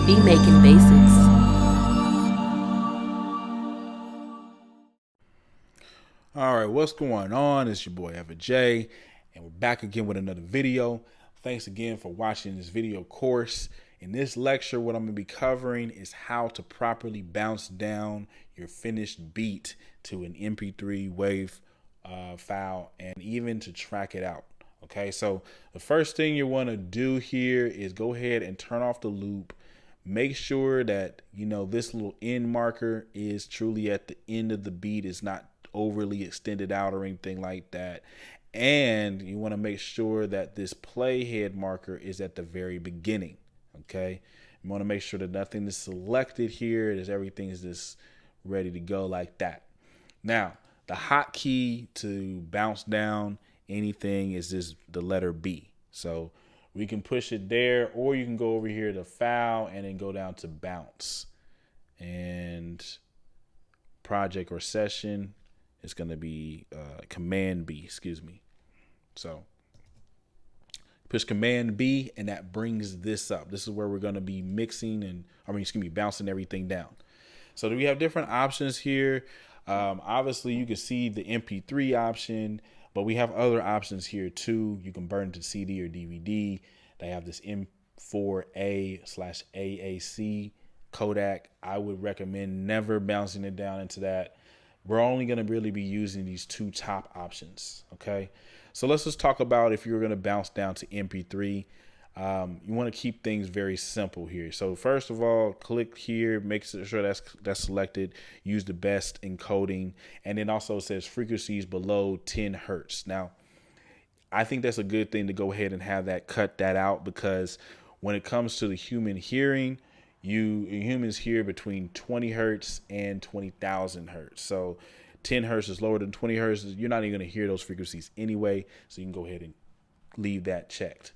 Be making basics. All right, what's going on? It's your boy Ever J, and we're back again with another video. Thanks again for watching this video course. In this lecture, what I'm going to be covering is how to properly bounce down your finished beat to an MP3 wave file, and even to track it out. Okay, so the first thing you want to do here is go ahead and turn off the loop. Make sure that this little end marker is truly at the end of the beat. It's not overly extended out or anything like that. And you want to make sure that this playhead marker is at the very beginning. Okay, you want to make sure that nothing is selected here, that everything is just ready to go like that. Now, the hotkey to bounce down anything is just the letter B. So we can push it there, or you can go over here to file and then go down to bounce. And project or session is going to be command B, excuse me. So push command B, and that brings this up. This is where we're going to be mixing bouncing everything down. So we have different options here. Obviously, you can see the MP3 option, but we have other options here too. You can burn to CD or DVD. They have this M4A/AAC codec. I would recommend never bouncing it down into that. We're only going to really be using these two top options. Okay, so let's just talk about if you're going to bounce down to MP3. You want to keep things very simple here. So first of all, click here, make sure that's selected, use the best encoding, and then also it says frequencies below 10 hertz. Now, I think that's a good thing to go ahead and have that cut that out, because when it comes to the human hearing, humans hear between 20 hertz and 20,000 hertz. So 10 hertz is lower than 20 hertz. You're not even going to hear those frequencies anyway. So you can go ahead and leave that checked.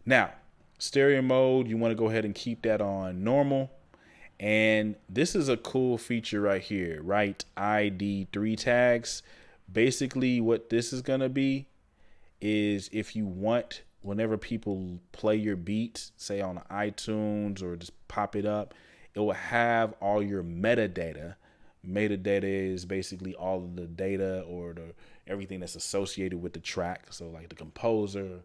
Now, stereo mode, you want to go ahead and keep that on normal. And this is a cool feature right here, right? ID 3 tags. Basically, what this is going to be is if you want, whenever people play your beat, say on iTunes or just pop it up, it will have all your metadata. Metadata is basically all of the data or everything that's associated with the track. So like the composer,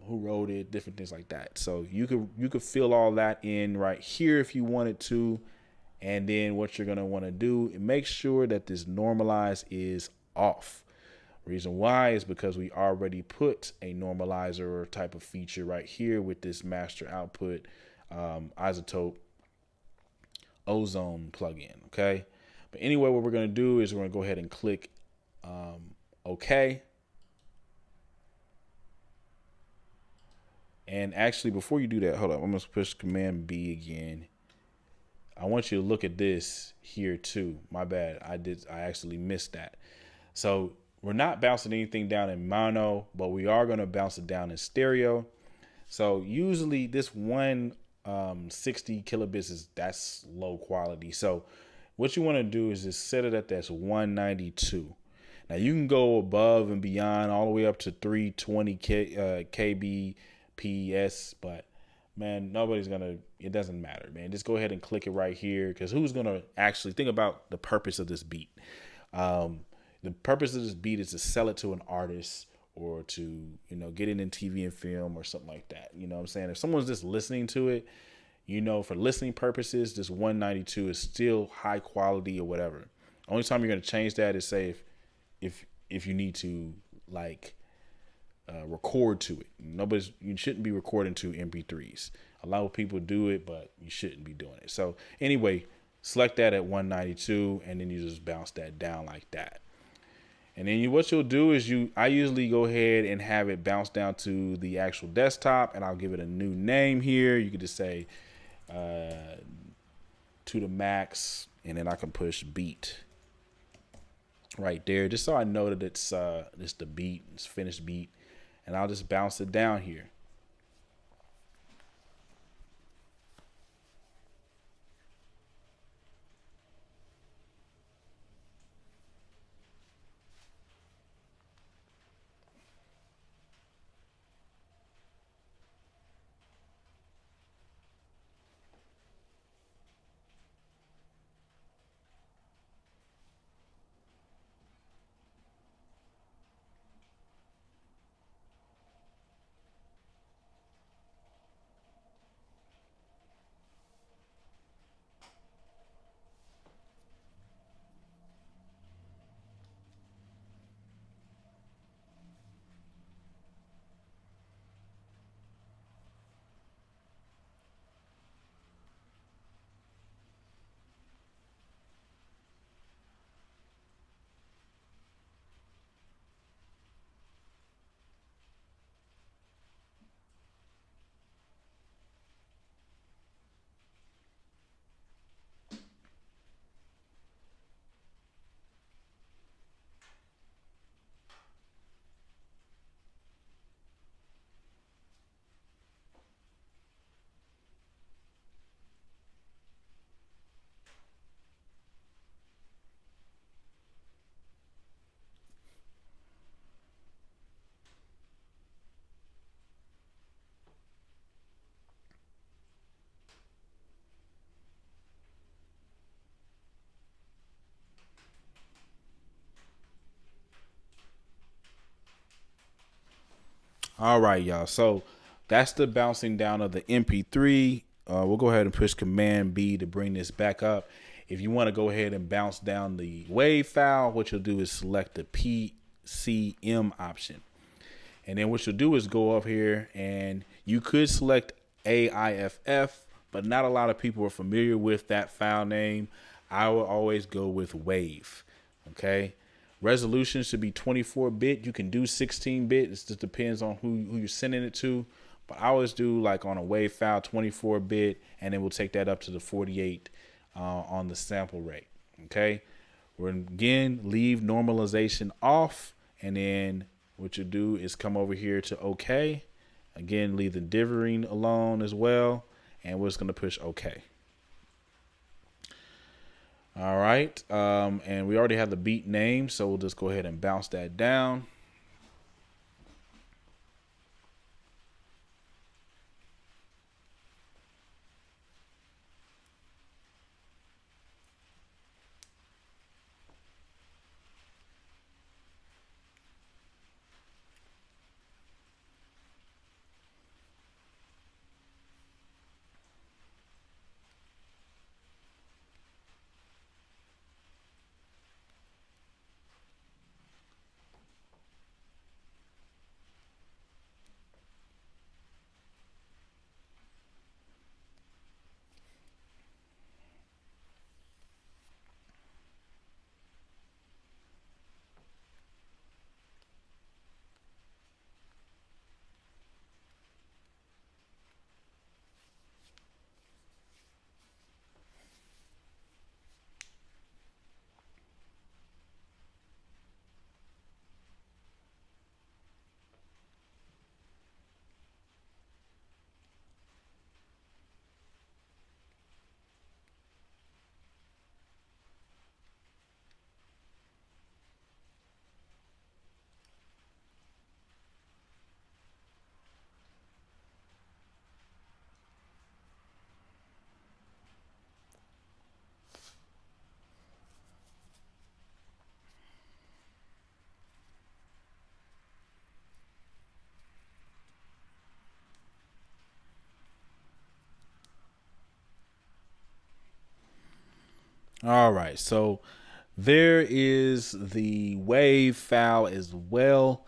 who wrote it, different things like that. So you could fill all that in right here if you wanted to. And then what you're going to want to do, make sure that this normalize is off. Reason why is because we already put a normalizer type of feature right here with this master output isotope ozone plugin. Okay. But anyway, what we're going to do is we're going to go ahead and click OK. And actually, before you do that, hold up. I'm going to push Command B again. I want you to look at this here too. My bad. I actually missed that. So we're not bouncing anything down in mono, but we are going to bounce it down in stereo. So usually this 160 kilobits that's low quality. So what you want to do is just set it at that's 192. Now you can go above and beyond all the way up to 320 kbps, but man, it doesn't matter, man. Just go ahead and click it right here, because who's going to actually think about the purpose of this beat? The purpose of this beat is to sell it to an artist or to, get it in TV and film or something like that. You know what I'm saying? If someone's just listening to it, for listening purposes, this 192 is still high quality or whatever. Only time you're going to change that is say if you need to record to it. You shouldn't be recording to MP3s. A lot of people do it, but you shouldn't be doing it. So anyway, select that at 192, and then you just bounce that down like that. And then what you'll do is I usually go ahead and have it bounce down to the actual desktop, and I'll give it a new name here. You could just say to the max, and then I can push beat right there, just so I know that it's the beat, it's finished beat, and I'll just bounce it down here. All right, y'all. So that's the bouncing down of the MP3. We'll go ahead and push Command B to bring this back up. If you want to go ahead and bounce down the WAV file, what you'll do is select the PCM option. And then what you'll do is go up here and you could select AIFF, but not a lot of people are familiar with that file name. I will always go with WAV. Okay. Resolution should be 24-bit. You can do 16-bit. It just depends on who you're sending it to. But I always do like on a WAV file 24-bit, and then we'll take that up to the 48 on the sample rate. Okay. We're again leave normalization off, and then what you do is come over here to OK. Again, leave the dithering alone as well, and we're just going to push OK. All right, and we already have the beat name, so we'll just go ahead and bounce that down. All right, so there is the WAV file as well.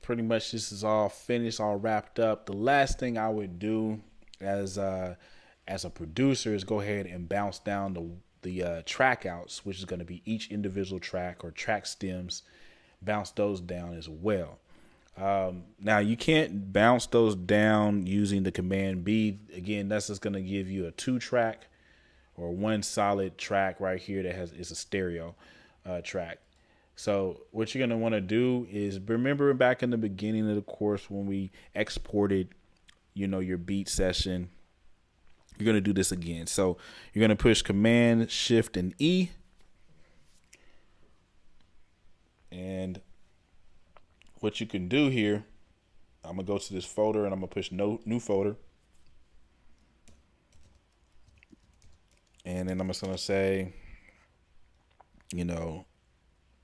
Pretty much this is all finished, all wrapped up. The last thing I would do as a producer is go ahead and bounce down the track outs, which is going to be each individual track or track stems. Bounce those down as well. Now you can't bounce those down using the Command B. Again, that's just going to give you a 2-track or one solid track right here that is a stereo track. So what you're going to want to do is remember back in the beginning of the course when we exported, your beat session, you're going to do this again. So you're going to push Command, Shift, and E. And what you can do here, I'm going to go to this folder and I'm going to push new folder. And then I'm just going to say,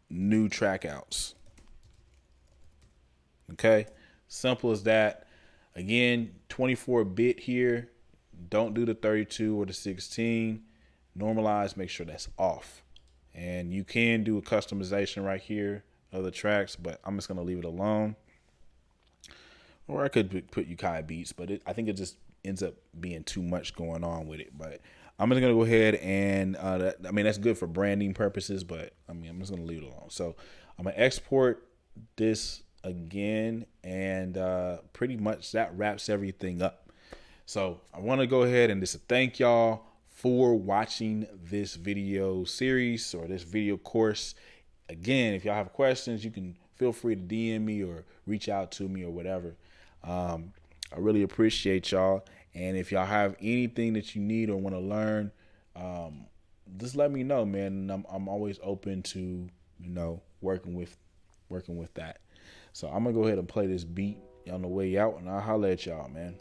new track outs. Okay. Simple as that. Again, 24-bit here. Don't do the 32 or the 16. Normalize, make sure that's off. And you can do a customization right here of the tracks, but I'm just going to leave it alone. Or I could put Ukai beats, but I think it just ends up being too much going on with it. But I'm just going to go ahead and, that's good for branding purposes, but I'm just going to leave it alone. So I'm going to export this again, and pretty much that wraps everything up. So I want to go ahead and just thank y'all for watching this video series or this video course. Again, if y'all have questions, you can feel free to DM me or reach out to me or whatever. I really appreciate y'all. And if y'all have anything that you need or want to learn, just let me know, man. And I'm always open to, working with that. So I'm going to go ahead and play this beat on the way out, and I'll holler at y'all, man.